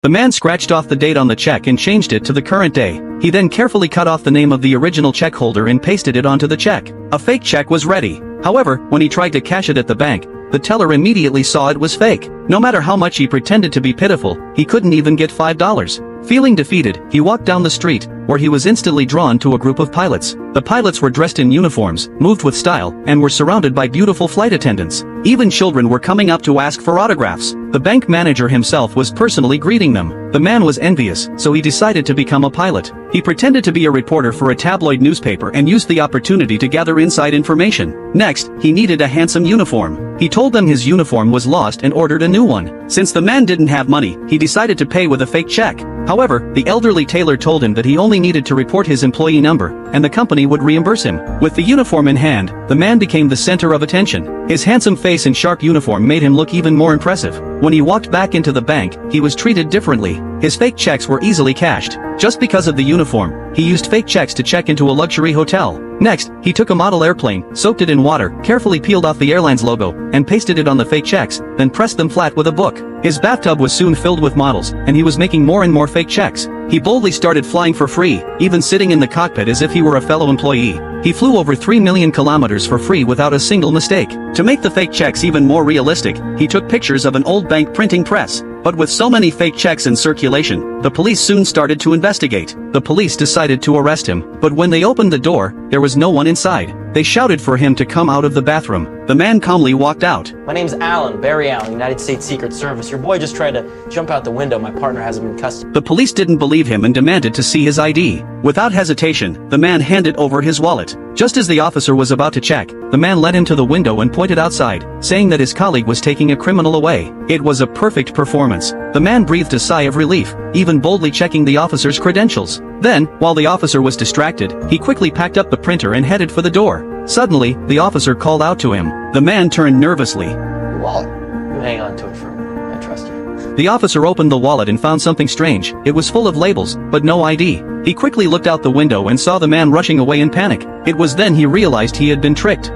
The man scratched off the date on the check and changed it to the current day. He then carefully cut off the name of the original check holder and pasted it onto the check. A fake check was ready. However, when he tried to cash it at the bank, the teller immediately saw it was fake. No matter how much he pretended to be pitiful, he couldn't even get $5. Feeling defeated, he walked down the street, where he was instantly drawn to a group of pilots. The pilots were dressed in uniforms, moved with style, and were surrounded by beautiful flight attendants. Even children were coming up to ask for autographs. The bank manager himself was personally greeting them. The man was envious, so he decided to become a pilot. He pretended to be a reporter for a tabloid newspaper and used the opportunity to gather inside information. Next, he needed a handsome uniform. He told them his uniform was lost and ordered a new one. Since the man didn't have money, he decided to pay with a fake check. However, the elderly tailor told him that he only needed to report his employee number, and the company would reimburse him. With the uniform in hand, the man became the center of attention. His handsome face and sharp uniform made him look even more impressive. When he walked back into the bank, he was treated differently. His fake checks were easily cashed. Just because of the uniform, he used fake checks to check into a luxury hotel. Next, he took a model airplane, soaked it in water, carefully peeled off the airline's logo, and pasted it on the fake checks, then pressed them flat with a book. His bathtub was soon filled with models, and he was making more and more fake checks. He boldly started flying for free, even sitting in the cockpit as if he were a fellow employee. He flew over 3 million kilometers for free without a single mistake. To make the fake checks even more realistic, he took pictures of an old bank printing press. But with so many fake checks in circulation, the police soon started to investigate. The police decided to arrest him, but when they opened the door, there was no one inside. They shouted for him to come out of the bathroom. The man calmly walked out. My name's Alan, Barry Allen, United States Secret Service. Your boy just tried to jump out the window. My partner has him in custody. The police didn't believe him and demanded to see his ID. Without hesitation, the man handed over his wallet. Just as the officer was about to check, the man led him to the window and pointed outside, saying that his colleague was taking a criminal away. It was a perfect performance. The man breathed a sigh of relief, even boldly checking the officer's credentials. Then, while the officer was distracted, he quickly packed up the printer and headed for the door. Suddenly, the officer called out to him. The man turned nervously. Your wallet. You hang on to it for a minute. I trust you. The officer opened the wallet and found something strange. It was full of labels, but no ID. He quickly looked out the window and saw the man rushing away in panic. It was then he realized he had been tricked.